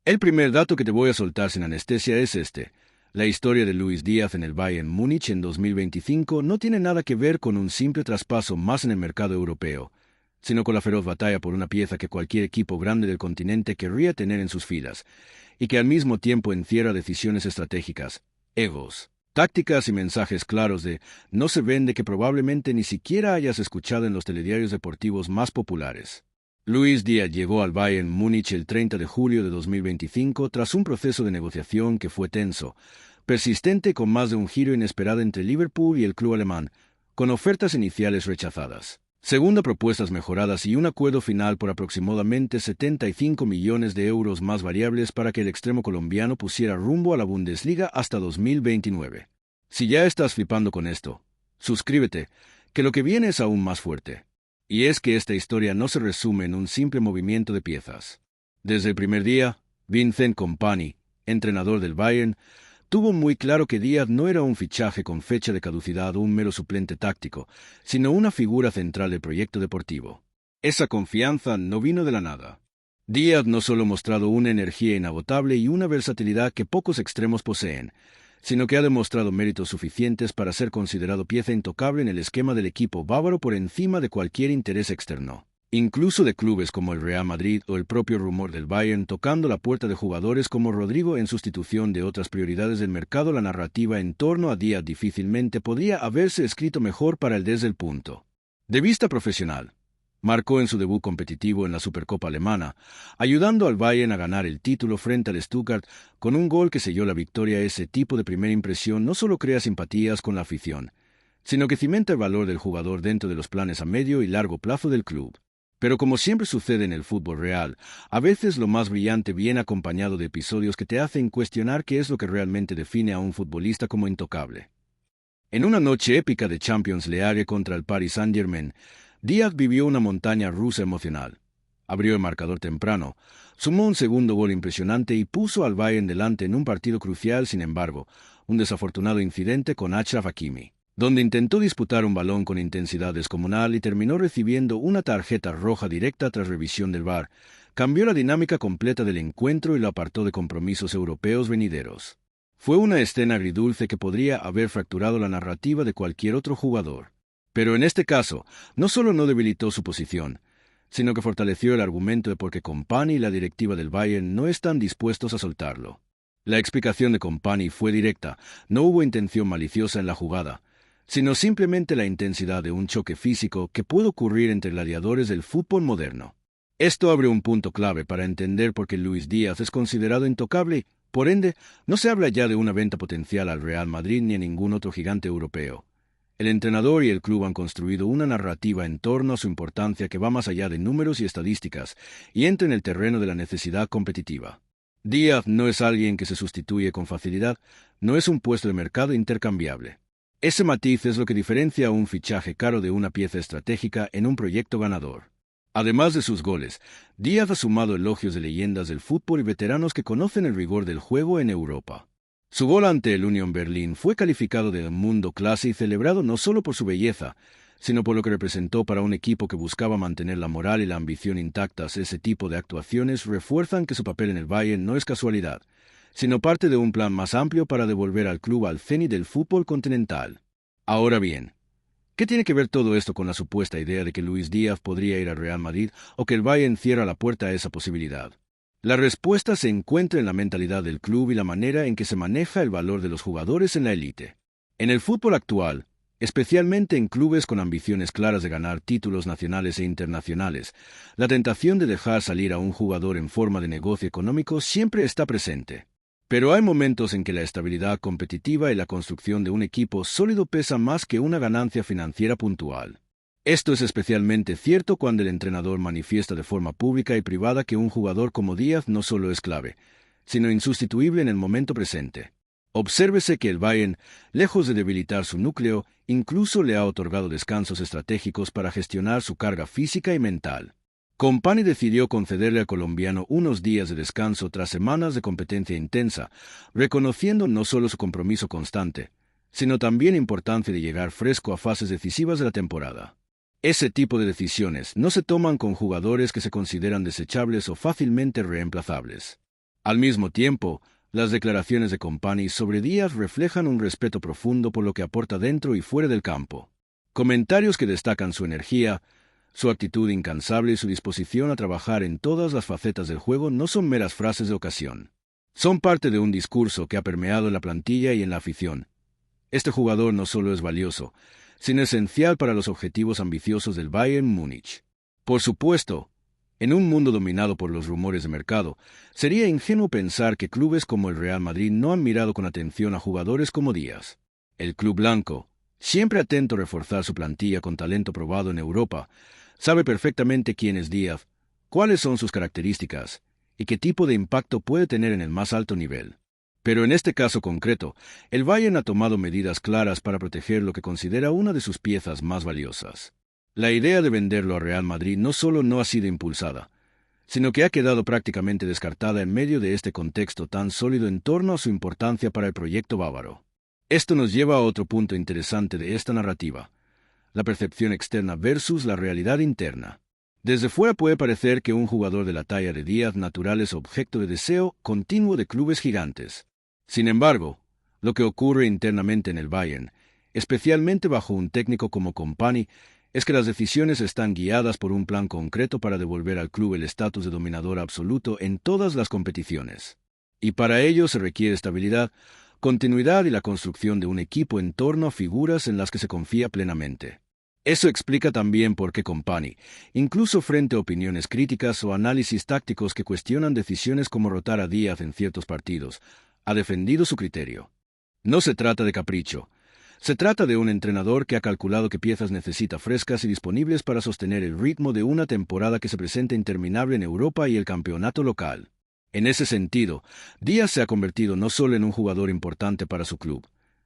El primer dato que te voy a soltar sin anestesia es este. La historia de Luis Díaz en el Bayern Múnich en 2025 no tiene nada que ver con un simple traspaso más en el mercado europeo, sino con la feroz batalla por una pieza que cualquier equipo grande del continente querría tener en sus filas, y que al mismo tiempo encierra decisiones estratégicas, egos, tácticas y mensajes claros de no se vende que probablemente ni siquiera hayas escuchado en los telediarios deportivos más populares. Luis Díaz llegó al Bayern Múnich el 30 de julio de 2025 tras un proceso de negociación que fue tenso, persistente con más de un giro inesperado entre Liverpool y el club alemán, con ofertas iniciales rechazadas, segunda propuestas mejoradas y un acuerdo final por aproximadamente 75 millones de euros más variables para que el extremo colombiano pusiera rumbo a la Bundesliga hasta 2029. Si ya estás flipando con esto, suscríbete, que lo que viene es aún más fuerte. Y es que esta historia no se resume en un simple movimiento de piezas. Desde el primer día, Vincent Kompany, entrenador del Bayern, tuvo muy claro que Díaz no era un fichaje con fecha de caducidad o un mero suplente táctico, sino una figura central del proyecto deportivo. Esa confianza no vino de la nada. Díaz no solo ha mostrado una energía inagotable y una versatilidad que pocos extremos poseen, sino que ha demostrado méritos suficientes para ser considerado pieza intocable en el esquema del equipo bávaro por encima de cualquier interés externo, incluso de clubes como el Real Madrid o el propio rumor del Bayern tocando la puerta de jugadores como Rodrigo en sustitución de otras prioridades del mercado. La narrativa en torno a Díaz difícilmente podría haberse escrito mejor para él desde el punto de vista profesional. Marcó en su debut competitivo en la Supercopa alemana, ayudando al Bayern a ganar el título frente al Stuttgart con un gol que selló la victoria. Ese tipo de primera impresión no solo crea simpatías con la afición, sino que cimenta el valor del jugador dentro de los planes a medio y largo plazo del club. Pero como siempre sucede en el fútbol real, a veces lo más brillante viene acompañado de episodios que te hacen cuestionar qué es lo que realmente define a un futbolista como intocable. En una noche épica de Champions League contra el Paris Saint-Germain, Díaz vivió una montaña rusa emocional. Abrió el marcador temprano, sumó un segundo gol impresionante y puso al Bayern delante en un partido crucial. Sin embargo, un desafortunado incidente con Achraf Hakimi, donde intentó disputar un balón con intensidad descomunal y terminó recibiendo una tarjeta roja directa tras revisión del VAR, cambió la dinámica completa del encuentro y lo apartó de compromisos europeos venideros. Fue una escena agridulce que podría haber fracturado la narrativa de cualquier otro jugador. Pero en este caso, no solo no debilitó su posición, sino que fortaleció el argumento de por qué Kompany y la directiva del Bayern no están dispuestos a soltarlo. La explicación de Kompany fue directa, no hubo intención maliciosa en la jugada, sino simplemente la intensidad de un choque físico que puede ocurrir entre gladiadores del fútbol moderno. Esto abre un punto clave para entender por qué Luis Díaz es considerado intocable y, por ende, no se habla ya de una venta potencial al Real Madrid ni a ningún otro gigante europeo. El entrenador y el club han construido una narrativa en torno a su importancia que va más allá de números y estadísticas y entra en el terreno de la necesidad competitiva. Díaz no es alguien que se sustituye con facilidad, no es un puesto de mercado intercambiable. Ese matiz es lo que diferencia a un fichaje caro de una pieza estratégica en un proyecto ganador. Además de sus goles, Díaz ha sumado elogios de leyendas del fútbol y veteranos que conocen el rigor del juego en Europa. Su gol ante el Union Berlin fue calificado de mundo clase y celebrado no solo por su belleza, sino por lo que representó para un equipo que buscaba mantener la moral y la ambición intactas. Ese tipo de actuaciones refuerzan que su papel en el Bayern no es casualidad, sino parte de un plan más amplio para devolver al club al cenit del fútbol continental. Ahora bien, ¿qué tiene que ver todo esto con la supuesta idea de que Luis Díaz podría ir al Real Madrid o que el Bayern cierra la puerta a esa posibilidad? La respuesta se encuentra en la mentalidad del club y la manera en que se maneja el valor de los jugadores en la élite. En el fútbol actual, especialmente en clubes con ambiciones claras de ganar títulos nacionales e internacionales, la tentación de dejar salir a un jugador en forma de negocio económico siempre está presente. Pero hay momentos en que la estabilidad competitiva y la construcción de un equipo sólido pesa más que una ganancia financiera puntual. Esto es especialmente cierto cuando el entrenador manifiesta de forma pública y privada que un jugador como Díaz no solo es clave, sino insustituible en el momento presente. Obsérvese que el Bayern, lejos de debilitar su núcleo, incluso le ha otorgado descansos estratégicos para gestionar su carga física y mental. Kompany decidió concederle al colombiano unos días de descanso tras semanas de competencia intensa, reconociendo no solo su compromiso constante, sino también la importancia de llegar fresco a fases decisivas de la temporada. Ese tipo de decisiones no se toman con jugadores que se consideran desechables o fácilmente reemplazables. Al mismo tiempo, las declaraciones de Kompany sobre Díaz reflejan un respeto profundo por lo que aporta dentro y fuera del campo. Comentarios que destacan su energía, su actitud incansable y su disposición a trabajar en todas las facetas del juego no son meras frases de ocasión. Son parte de un discurso que ha permeado en la plantilla y en la afición. Este jugador no solo es valioso, sino esencial para los objetivos ambiciosos del Bayern Múnich. Por supuesto, en un mundo dominado por los rumores de mercado, sería ingenuo pensar que clubes como el Real Madrid no han mirado con atención a jugadores como Díaz. El club blanco, siempre atento a reforzar su plantilla con talento probado en Europa, sabe perfectamente quién es Díaz, cuáles son sus características y qué tipo de impacto puede tener en el más alto nivel. Pero en este caso concreto, el Bayern ha tomado medidas claras para proteger lo que considera una de sus piezas más valiosas. La idea de venderlo a Real Madrid no solo no ha sido impulsada, sino que ha quedado prácticamente descartada en medio de este contexto tan sólido en torno a su importancia para el proyecto bávaro. Esto nos lleva a otro punto interesante de esta narrativa: la percepción externa versus la realidad interna. Desde fuera puede parecer que un jugador de la talla de Díaz natural es objeto de deseo continuo de clubes gigantes. Sin embargo, lo que ocurre internamente en el Bayern, especialmente bajo un técnico como Kompany, es que las decisiones están guiadas por un plan concreto para devolver al club el estatus de dominador absoluto en todas las competiciones. Y para ello se requiere estabilidad, continuidad y la construcción de un equipo en torno a figuras en las que se confía plenamente. Eso explica también por qué Kompany, incluso frente a opiniones críticas o análisis tácticos que cuestionan decisiones como rotar a Díaz en ciertos partidos, ha defendido su criterio. No se trata de capricho. Se trata de un entrenador que ha calculado qué piezas necesita frescas y disponibles para sostener el ritmo de una temporada que se presenta interminable en Europa y el campeonato local. En ese sentido, Díaz se ha convertido no solo en un jugador importante para su club,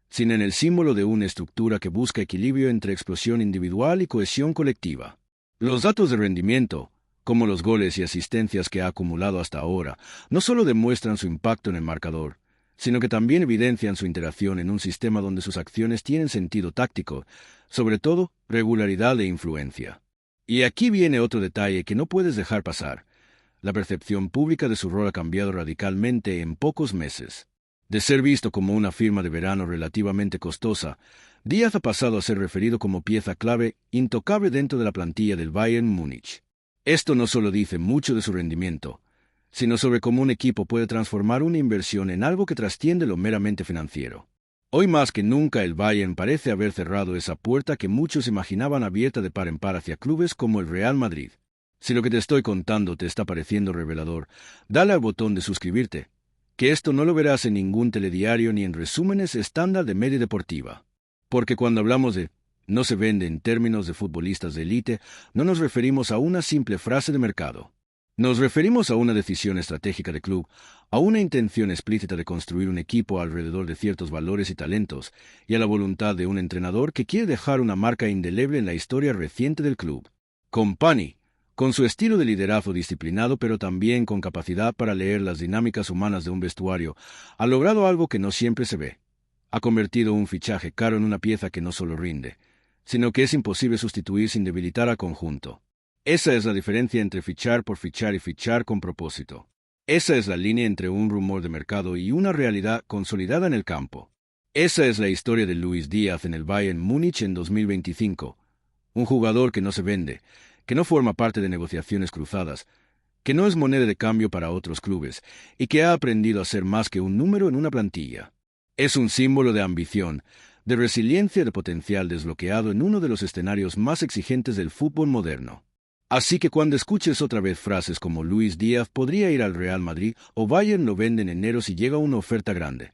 sino en el símbolo de una estructura que busca equilibrio entre explosión individual y cohesión colectiva. Los datos de rendimiento, como los goles y asistencias que ha acumulado hasta ahora, no solo demuestran su impacto en el marcador, sino que también evidencian su interacción en un sistema donde sus acciones tienen sentido táctico, sobre todo regularidad e influencia. Y aquí viene otro detalle que no puedes dejar pasar: la percepción pública de su rol ha cambiado radicalmente en pocos meses. De ser visto como una firma de verano relativamente costosa, Díaz ha pasado a ser referido como pieza clave, intocable dentro de la plantilla del Bayern Múnich. Esto no solo dice mucho de su rendimiento, sino sobre cómo un equipo puede transformar una inversión en algo que trasciende lo meramente financiero. Hoy más que nunca el Bayern parece haber cerrado esa puerta que muchos imaginaban abierta de par en par hacia clubes como el Real Madrid. Si lo que te estoy contando te está pareciendo revelador, dale al botón de suscribirte, que esto no lo verás en ningún telediario ni en resúmenes estándar de media deportiva. Porque cuando hablamos de no se vende en términos de futbolistas de élite, no nos referimos a una simple frase de mercado. Nos referimos a una decisión estratégica de club, a una intención explícita de construir un equipo alrededor de ciertos valores y talentos, y a la voluntad de un entrenador que quiere dejar una marca indeleble en la historia reciente del club. Kompany, con su estilo de liderazgo disciplinado pero también con capacidad para leer las dinámicas humanas de un vestuario, ha logrado algo que no siempre se ve. Ha convertido un fichaje caro en una pieza que no solo rinde, sino que es imposible sustituir sin debilitar al conjunto. Esa es la diferencia entre fichar por fichar y fichar con propósito. Esa es la línea entre un rumor de mercado y una realidad consolidada en el campo. Esa es la historia de Luis Díaz en el Bayern Múnich en 2025. Un jugador que no se vende, que no forma parte de negociaciones cruzadas, que no es moneda de cambio para otros clubes y que ha aprendido a ser más que un número en una plantilla. Es un símbolo de ambición, de resiliencia y de potencial desbloqueado en uno de los escenarios más exigentes del fútbol moderno. Así que cuando escuches otra vez frases como Luis Díaz podría ir al Real Madrid o Bayern lo vende en enero si llega una oferta grande,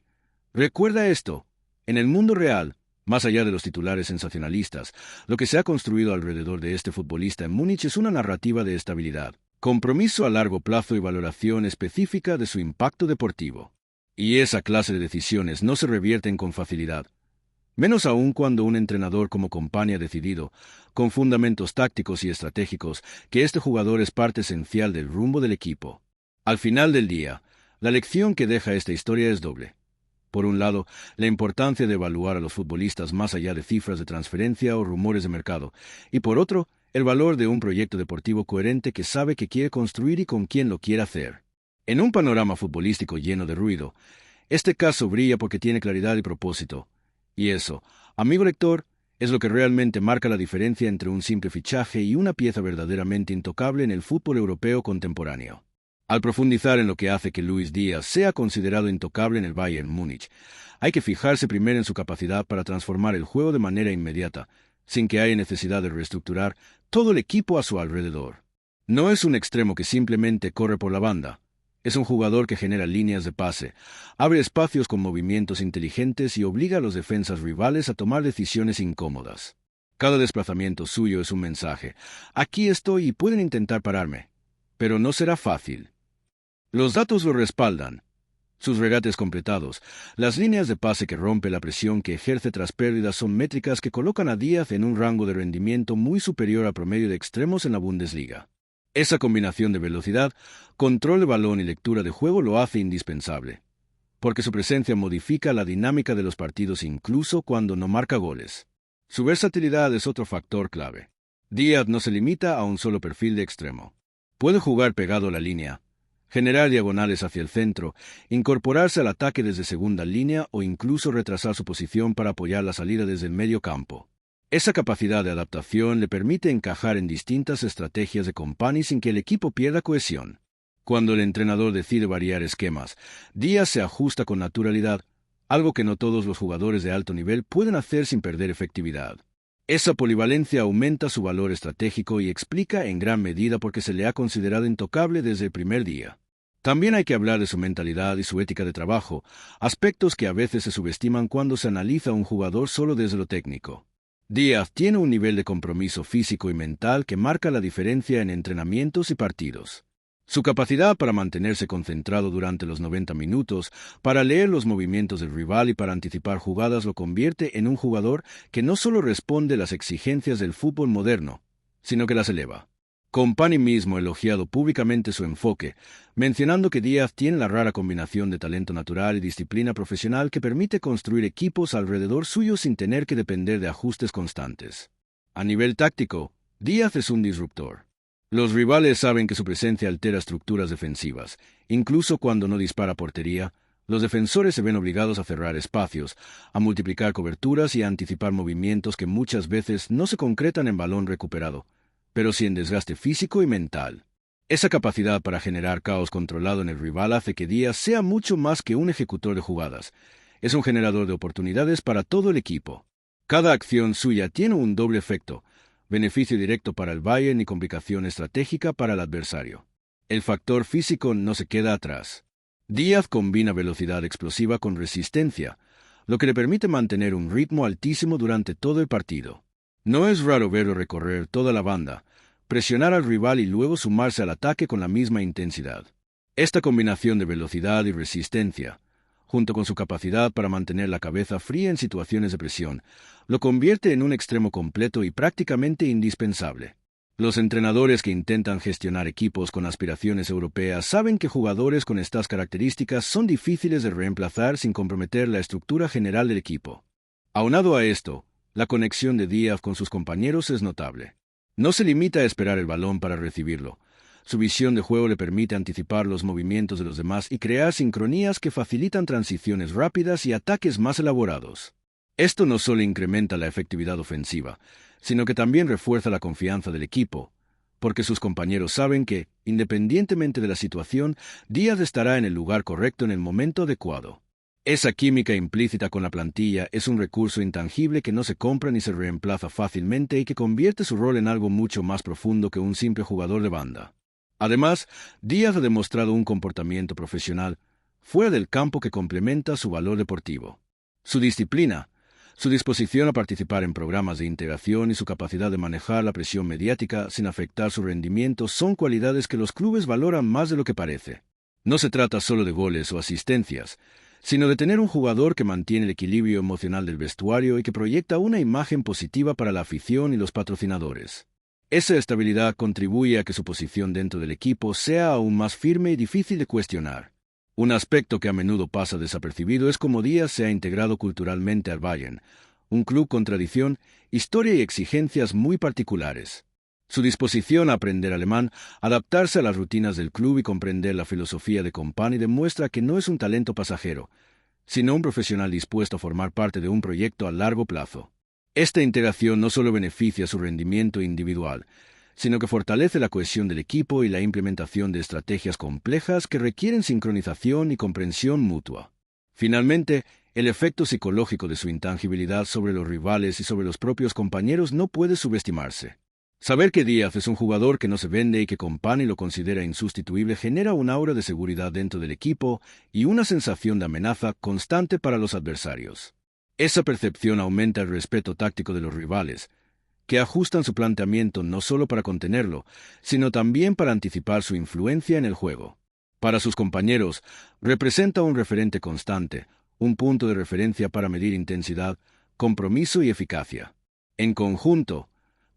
recuerda esto: en el mundo real, más allá de los titulares sensacionalistas, lo que se ha construido alrededor de este futbolista en Múnich es una narrativa de estabilidad, compromiso a largo plazo y valoración específica de su impacto deportivo. Y esa clase de decisiones no se revierten con facilidad, menos aún cuando un entrenador como Kompany ha decidido, con fundamentos tácticos y estratégicos, que este jugador es parte esencial del rumbo del equipo. Al final del día, la lección que deja esta historia es doble. Por un lado, la importancia de evaluar a los futbolistas más allá de cifras de transferencia o rumores de mercado, y por otro, el valor de un proyecto deportivo coherente que sabe que quiere construir y con quién lo quiere hacer. En un panorama futbolístico lleno de ruido, este caso brilla porque tiene claridad y propósito. Y eso, amigo lector, es lo que realmente marca la diferencia entre un simple fichaje y una pieza verdaderamente intocable en el fútbol europeo contemporáneo. Al profundizar en lo que hace que Luis Díaz sea considerado intocable en el Bayern Múnich, hay que fijarse primero en su capacidad para transformar el juego de manera inmediata, sin que haya necesidad de reestructurar todo el equipo a su alrededor. No es un extremo que simplemente corre por la banda. Es un jugador que genera líneas de pase, abre espacios con movimientos inteligentes y obliga a los defensas rivales a tomar decisiones incómodas. Cada desplazamiento suyo es un mensaje. Aquí estoy y pueden intentar pararme, pero no será fácil. Los datos lo respaldan. Sus regates completados, las líneas de pase que rompe la presión que ejerce tras pérdidas son métricas que colocan a Díaz en un rango de rendimiento muy superior al promedio de extremos en la Bundesliga. Esa combinación de velocidad, control de balón y lectura de juego lo hace indispensable, porque su presencia modifica la dinámica de los partidos incluso cuando no marca goles. Su versatilidad es otro factor clave. Díaz no se limita a un solo perfil de extremo. Puede jugar pegado a la línea, generar diagonales hacia el centro, incorporarse al ataque desde segunda línea o incluso retrasar su posición para apoyar la salida desde el medio campo. Esa capacidad de adaptación le permite encajar en distintas estrategias de Kompany sin que el equipo pierda cohesión. Cuando el entrenador decide variar esquemas, Díaz se ajusta con naturalidad, algo que no todos los jugadores de alto nivel pueden hacer sin perder efectividad. Esa polivalencia aumenta su valor estratégico y explica en gran medida por qué se le ha considerado intocable desde el primer día. También hay que hablar de su mentalidad y su ética de trabajo, aspectos que a veces se subestiman cuando se analiza a un jugador solo desde lo técnico. Díaz tiene un nivel de compromiso físico y mental que marca la diferencia en entrenamientos y partidos. Su capacidad para mantenerse concentrado durante los 90 minutos, para leer los movimientos del rival y para anticipar jugadas lo convierte en un jugador que no solo responde a las exigencias del fútbol moderno, sino que las eleva. Kompany mismo ha elogiado públicamente su enfoque, mencionando que Díaz tiene la rara combinación de talento natural y disciplina profesional que permite construir equipos alrededor suyo sin tener que depender de ajustes constantes. A nivel táctico, Díaz es un disruptor. Los rivales saben que su presencia altera estructuras defensivas. Incluso cuando no dispara a portería, los defensores se ven obligados a cerrar espacios, a multiplicar coberturas y a anticipar movimientos que muchas veces no se concretan en balón recuperado, pero sí en desgaste físico y mental. Esa capacidad para generar caos controlado en el rival hace que Díaz sea mucho más que un ejecutor de jugadas. Es un generador de oportunidades para todo el equipo. Cada acción suya tiene un doble efecto: beneficio directo para el Bayern y complicación estratégica para el adversario. El factor físico no se queda atrás. Díaz combina velocidad explosiva con resistencia, lo que le permite mantener un ritmo altísimo durante todo el partido. No es raro verlo recorrer toda la banda, presionar al rival y luego sumarse al ataque con la misma intensidad. Esta combinación de velocidad y resistencia, junto con su capacidad para mantener la cabeza fría en situaciones de presión, lo convierte en un extremo completo y prácticamente indispensable. Los entrenadores que intentan gestionar equipos con aspiraciones europeas saben que jugadores con estas características son difíciles de reemplazar sin comprometer la estructura general del equipo. Aunado a esto, la conexión de Díaz con sus compañeros es notable. No se limita a esperar el balón para recibirlo. Su visión de juego le permite anticipar los movimientos de los demás y crear sincronías que facilitan transiciones rápidas y ataques más elaborados. Esto no solo incrementa la efectividad ofensiva, sino que también refuerza la confianza del equipo, porque sus compañeros saben que, independientemente de la situación, Díaz estará en el lugar correcto en el momento adecuado. Esa química implícita con la plantilla es un recurso intangible que no se compra ni se reemplaza fácilmente y que convierte su rol en algo mucho más profundo que un simple jugador de banda. Además, Díaz ha demostrado un comportamiento profesional fuera del campo que complementa su valor deportivo. Su disciplina, su disposición a participar en programas de integración y su capacidad de manejar la presión mediática sin afectar su rendimiento son cualidades que los clubes valoran más de lo que parece. No se trata solo de goles o asistencias, sino de tener un jugador que mantiene el equilibrio emocional del vestuario y que proyecta una imagen positiva para la afición y los patrocinadores. Esa estabilidad contribuye a que su posición dentro del equipo sea aún más firme y difícil de cuestionar. Un aspecto que a menudo pasa desapercibido es cómo Díaz se ha integrado culturalmente al Bayern, un club con tradición, historia y exigencias muy particulares. Su disposición a aprender alemán, adaptarse a las rutinas del club y comprender la filosofía de Kompany demuestra que no es un talento pasajero, sino un profesional dispuesto a formar parte de un proyecto a largo plazo. Esta integración no solo beneficia su rendimiento individual, sino que fortalece la cohesión del equipo y la implementación de estrategias complejas que requieren sincronización y comprensión mutua. Finalmente, el efecto psicológico de su intangibilidad sobre los rivales y sobre los propios compañeros no puede subestimarse. Saber que Díaz es un jugador que no se vende y que Kompany lo considera insustituible genera un aura de seguridad dentro del equipo y una sensación de amenaza constante para los adversarios. Esa percepción aumenta el respeto táctico de los rivales, que ajustan su planteamiento no solo para contenerlo, sino también para anticipar su influencia en el juego. Para sus compañeros, representa un referente constante, un punto de referencia para medir intensidad, compromiso y eficacia. En conjunto,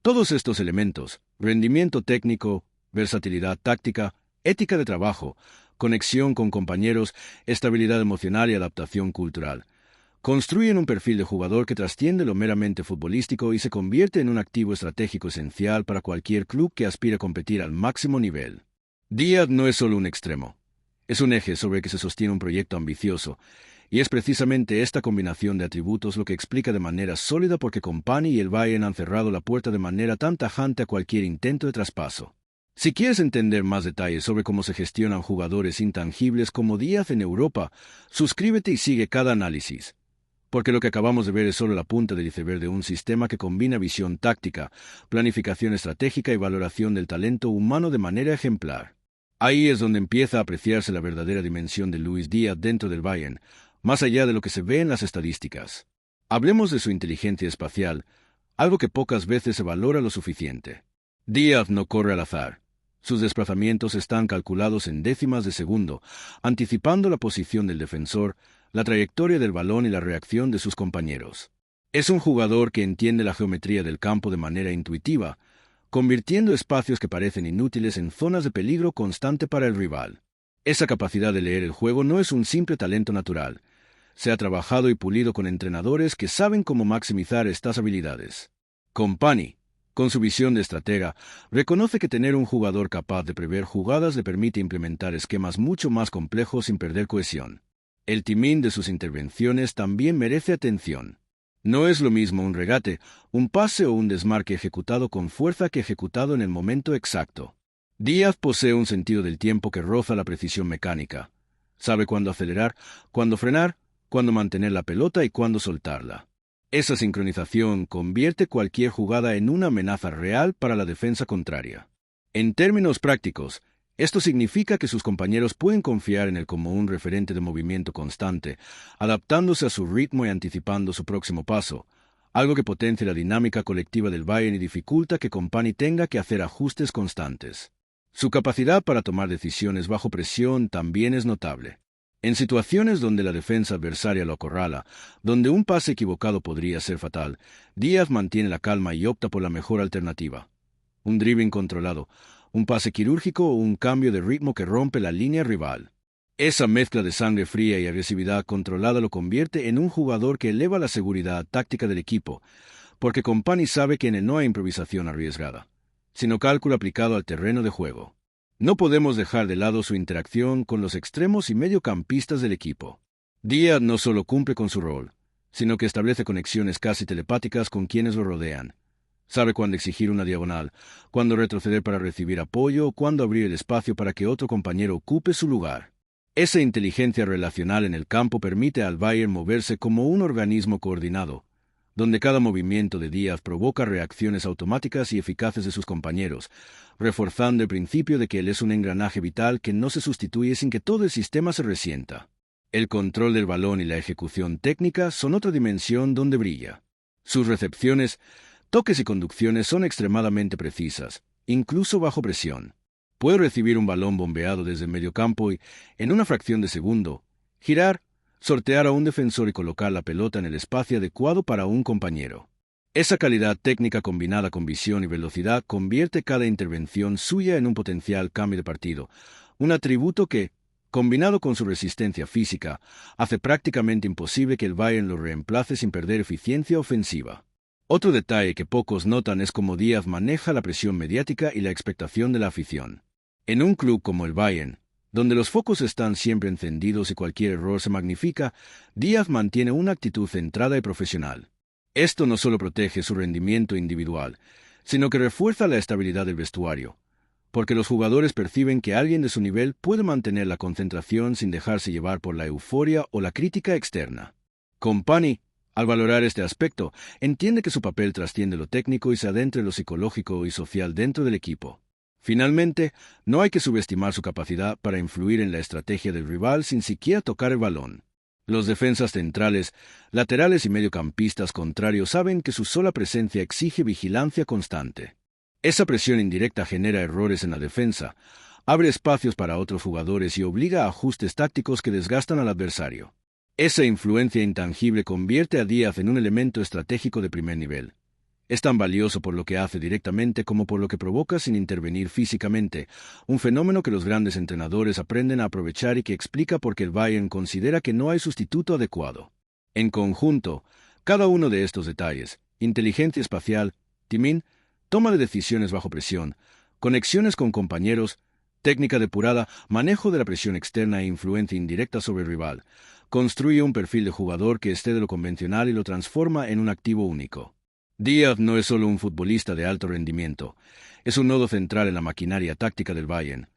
todos estos elementos, rendimiento técnico, versatilidad táctica, ética de trabajo, conexión con compañeros, estabilidad emocional y adaptación cultural, construyen un perfil de jugador que trasciende lo meramente futbolístico y se convierte en un activo estratégico esencial para cualquier club que aspire a competir al máximo nivel. Díaz no es solo un extremo, es un eje sobre el que se sostiene un proyecto ambicioso, y es precisamente esta combinación de atributos lo que explica de manera sólida por qué Kompany y el Bayern han cerrado la puerta de manera tan tajante a cualquier intento de traspaso. Si quieres entender más detalles sobre cómo se gestionan jugadores intangibles como Díaz en Europa, suscríbete y sigue cada análisis, porque lo que acabamos de ver es solo la punta del iceberg de un sistema que combina visión táctica, planificación estratégica y valoración del talento humano de manera ejemplar. Ahí es donde empieza a apreciarse la verdadera dimensión de Luis Díaz dentro del Bayern, más allá de lo que se ve en las estadísticas. Hablemos de su inteligencia espacial, algo que pocas veces se valora lo suficiente. Díaz no corre al azar. Sus desplazamientos están calculados en décimas de segundo, anticipando la posición del defensor, la trayectoria del balón y la reacción de sus compañeros. Es un jugador que entiende la geometría del campo de manera intuitiva, convirtiendo espacios que parecen inútiles en zonas de peligro constante para el rival. Esa capacidad de leer el juego no es un simple talento natural. Se ha trabajado y pulido con entrenadores que saben cómo maximizar estas habilidades. Kompany, con su visión de estratega, reconoce que tener un jugador capaz de prever jugadas le permite implementar esquemas mucho más complejos sin perder cohesión. El timing de sus intervenciones también merece atención. No es lo mismo un regate, un pase o un desmarque ejecutado con fuerza que ejecutado en el momento exacto. Díaz posee un sentido del tiempo que roza la precisión mecánica. Sabe cuándo acelerar, cuándo frenar, cuándo mantener la pelota y cuándo soltarla. Esa sincronización convierte cualquier jugada en una amenaza real para la defensa contraria. En términos prácticos, esto significa que sus compañeros pueden confiar en él como un referente de movimiento constante, adaptándose a su ritmo y anticipando su próximo paso, algo que potencia la dinámica colectiva del Bayern y dificulta que Kompany tenga que hacer ajustes constantes. Su capacidad para tomar decisiones bajo presión también es notable. En situaciones donde la defensa adversaria lo acorrala, donde un pase equivocado podría ser fatal, Díaz mantiene la calma y opta por la mejor alternativa. Un dribbling controlado, un pase quirúrgico o un cambio de ritmo que rompe la línea rival. Esa mezcla de sangre fría y agresividad controlada lo convierte en un jugador que eleva la seguridad táctica del equipo, porque Kompany sabe que en él no hay improvisación arriesgada, sino cálculo aplicado al terreno de juego. No podemos dejar de lado su interacción con los extremos y mediocampistas del equipo. Díaz no solo cumple con su rol, sino que establece conexiones casi telepáticas con quienes lo rodean. Sabe cuándo exigir una diagonal, cuándo retroceder para recibir apoyo o cuándo abrir el espacio para que otro compañero ocupe su lugar. Esa inteligencia relacional en el campo permite al Bayern moverse como un organismo coordinado, donde cada movimiento de Díaz provoca reacciones automáticas y eficaces de sus compañeros, reforzando el principio de que él es un engranaje vital que no se sustituye sin que todo el sistema se resienta. El control del balón y la ejecución técnica son otra dimensión donde brilla. Sus recepciones, toques y conducciones son extremadamente precisas, incluso bajo presión. Puede recibir un balón bombeado desde el mediocampo y, en una fracción de segundo, girar, sortear a un defensor y colocar la pelota en el espacio adecuado para un compañero. Esa calidad técnica combinada con visión y velocidad convierte cada intervención suya en un potencial cambio de partido, un atributo que, combinado con su resistencia física, hace prácticamente imposible que el Bayern lo reemplace sin perder eficiencia ofensiva. Otro detalle que pocos notan es cómo Díaz maneja la presión mediática y la expectación de la afición. En un club como el Bayern, donde los focos están siempre encendidos y cualquier error se magnifica, Díaz mantiene una actitud centrada y profesional. Esto no solo protege su rendimiento individual, sino que refuerza la estabilidad del vestuario, porque los jugadores perciben que alguien de su nivel puede mantener la concentración sin dejarse llevar por la euforia o la crítica externa. Kompany, al valorar este aspecto, entiende que su papel trasciende lo técnico y se adentra en lo psicológico y social dentro del equipo. Finalmente, no hay que subestimar su capacidad para influir en la estrategia del rival sin siquiera tocar el balón. Los defensas centrales, laterales y mediocampistas contrarios saben que su sola presencia exige vigilancia constante. Esa presión indirecta genera errores en la defensa, abre espacios para otros jugadores y obliga a ajustes tácticos que desgastan al adversario. Esa influencia intangible convierte a Díaz en un elemento estratégico de primer nivel. Es tan valioso por lo que hace directamente como por lo que provoca sin intervenir físicamente, un fenómeno que los grandes entrenadores aprenden a aprovechar y que explica por qué el Bayern considera que no hay sustituto adecuado. En conjunto, cada uno de estos detalles, inteligencia espacial, timing, toma de decisiones bajo presión, conexiones con compañeros, técnica depurada, manejo de la presión externa e influencia indirecta sobre el rival, construye un perfil de jugador que esté de lo convencional y lo transforma en un activo único. Díaz no es solo un futbolista de alto rendimiento, es un nodo central en la maquinaria táctica del Bayern,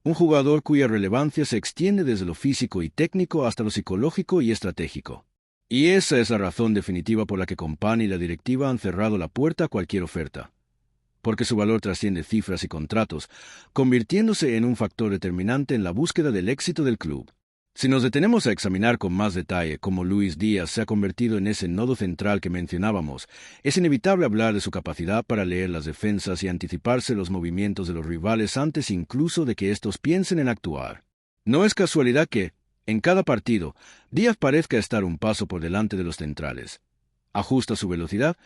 un jugador cuya relevancia se extiende desde lo físico y técnico hasta lo psicológico y estratégico. Y esa es la razón definitiva por la que Kompany y la directiva han cerrado la puerta a cualquier oferta, porque su valor trasciende cifras y contratos, convirtiéndose en un factor determinante en la búsqueda del éxito del club. Si nos detenemos a examinar con más detalle cómo Luis Díaz se ha convertido en ese nodo central que mencionábamos, es inevitable hablar de su capacidad para leer las defensas y anticiparse los movimientos de los rivales antes incluso de que estos piensen en actuar. No es casualidad que, en cada partido, Díaz parezca estar un paso por delante de los centrales. Ajusta su velocidad,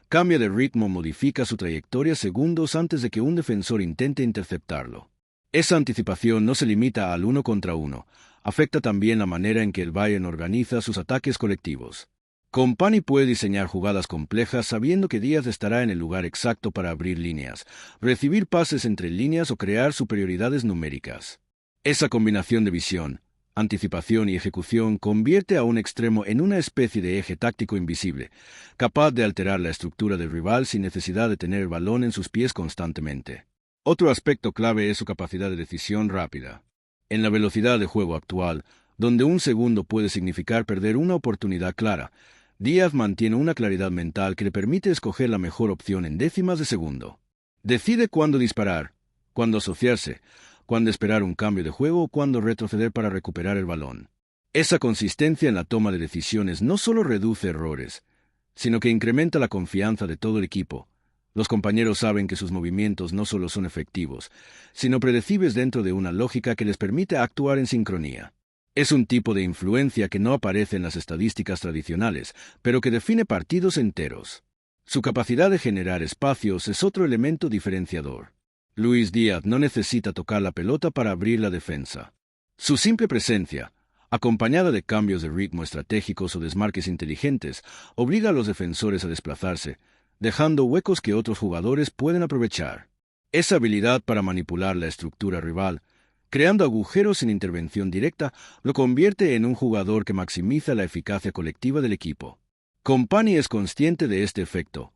cambia de ritmo, modifica su trayectoria segundos antes de que un defensor intente interceptarlo. Esa anticipación no se limita al 1 contra 1, afecta también la manera en que el Bayern organiza sus ataques colectivos. Kompany puede diseñar jugadas complejas sabiendo que Díaz estará en el lugar exacto para abrir líneas, recibir pases entre líneas o crear superioridades numéricas. Esa combinación de visión, anticipación y ejecución convierte a un extremo en una especie de eje táctico invisible, capaz de alterar la estructura del rival sin necesidad de tener el balón en sus pies constantemente. Otro aspecto clave es su capacidad de decisión rápida. En la velocidad de juego actual, donde un segundo puede significar perder una oportunidad clara, Díaz mantiene una claridad mental que le permite escoger la mejor opción en décimas de segundo. Decide cuándo disparar, cuándo asociarse, cuándo esperar un cambio de juego o cuándo retroceder para recuperar el balón. Esa consistencia en la toma de decisiones no solo reduce errores, sino que incrementa la confianza de todo el equipo. Los compañeros saben que sus movimientos no solo son efectivos, sino predecibles dentro de una lógica que les permite actuar en sincronía. Es un tipo de influencia que no aparece en las estadísticas tradicionales, pero que define partidos enteros. Su capacidad de generar espacios es otro elemento diferenciador. Luis Díaz no necesita tocar la pelota para abrir la defensa. Su simple presencia, acompañada de cambios de ritmo estratégicos o desmarques inteligentes, obliga a los defensores a desplazarse, dejando huecos que otros jugadores pueden aprovechar. Esa habilidad para manipular la estructura rival, creando agujeros sin intervención directa, lo convierte en un jugador que maximiza la eficacia colectiva del equipo. Kompany es consciente de este efecto.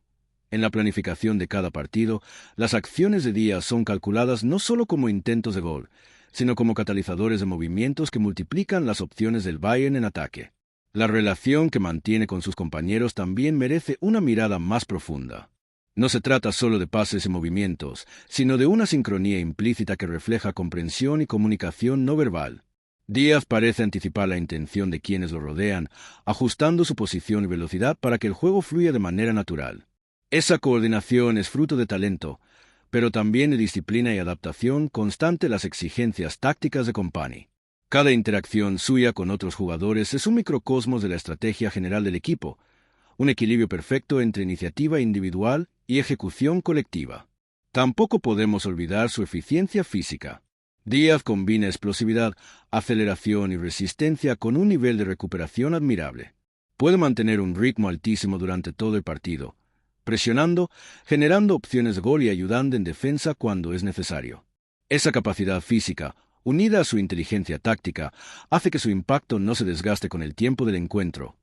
En la planificación de cada partido, las acciones de Díaz son calculadas no solo como intentos de gol, sino como catalizadores de movimientos que multiplican las opciones del Bayern en ataque. La relación que mantiene con sus compañeros también merece una mirada más profunda. No se trata solo de pases y movimientos, sino de una sincronía implícita que refleja comprensión y comunicación no verbal. Díaz parece anticipar la intención de quienes lo rodean, ajustando su posición y velocidad para que el juego fluya de manera natural. Esa coordinación es fruto de talento, pero también de disciplina y adaptación constante a las exigencias tácticas de Kompany. Cada interacción suya con otros jugadores es un microcosmos de la estrategia general del equipo, un equilibrio perfecto entre iniciativa individual y ejecución colectiva. Tampoco podemos olvidar su eficiencia física. Díaz combina explosividad, aceleración y resistencia con un nivel de recuperación admirable. Puede mantener un ritmo altísimo durante todo el partido, presionando, generando opciones de gol y ayudando en defensa cuando es necesario. Esa capacidad física, unida a su inteligencia táctica, hace que su impacto no se desgaste con el tiempo del encuentro.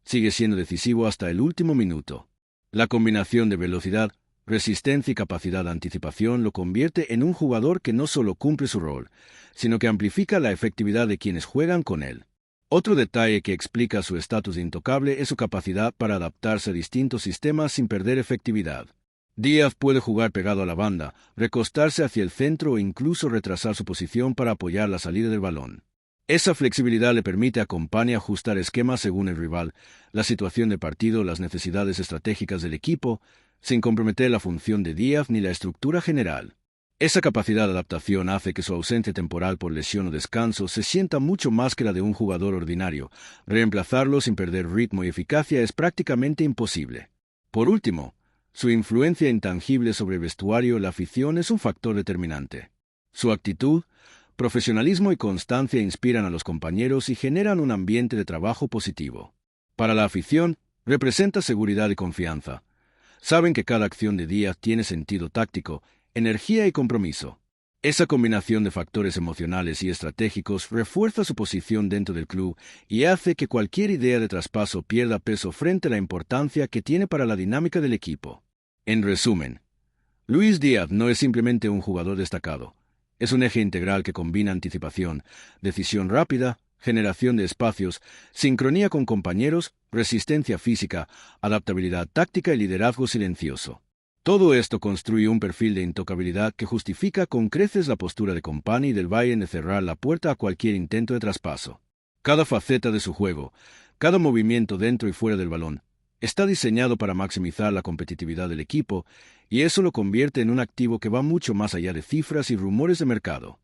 Sigue siendo decisivo hasta el último minuto. La combinación de velocidad, resistencia y capacidad de anticipación lo convierte en un jugador que no solo cumple su rol, sino que amplifica la efectividad de quienes juegan con él. Otro detalle que explica su estatus de intocable es su capacidad para adaptarse a distintos sistemas sin perder efectividad. Díaz puede jugar pegado a la banda, recostarse hacia el centro o incluso retrasar su posición para apoyar la salida del balón. Esa flexibilidad le permite a Kompany ajustar esquemas según el rival, la situación de partido, las necesidades estratégicas del equipo, sin comprometer la función de Díaz ni la estructura general. Esa capacidad de adaptación hace que su ausencia temporal por lesión o descanso se sienta mucho más que la de un jugador ordinario. Reemplazarlo sin perder ritmo y eficacia es prácticamente imposible. Por último, su influencia intangible sobre el vestuario y la afición es un factor determinante. Su actitud, profesionalismo y constancia inspiran a los compañeros y generan un ambiente de trabajo positivo. Para la afición, representa seguridad y confianza. Saben que cada acción de Díaz tiene sentido táctico, energía y compromiso. Esa combinación de factores emocionales y estratégicos refuerza su posición dentro del club y hace que cualquier idea de traspaso pierda peso frente a la importancia que tiene para la dinámica del equipo. En resumen, Luis Díaz no es simplemente un jugador destacado. Es un eje integral que combina anticipación, decisión rápida, generación de espacios, sincronía con compañeros, resistencia física, adaptabilidad táctica y liderazgo silencioso. Todo esto construye un perfil de intocabilidad que justifica con creces la postura de Kompany y del Bayern de cerrar la puerta a cualquier intento de traspaso. Cada faceta de su juego, cada movimiento dentro y fuera del balón, está diseñado para maximizar la competitividad del equipo, y eso lo convierte en un activo que va mucho más allá de cifras y rumores de mercado.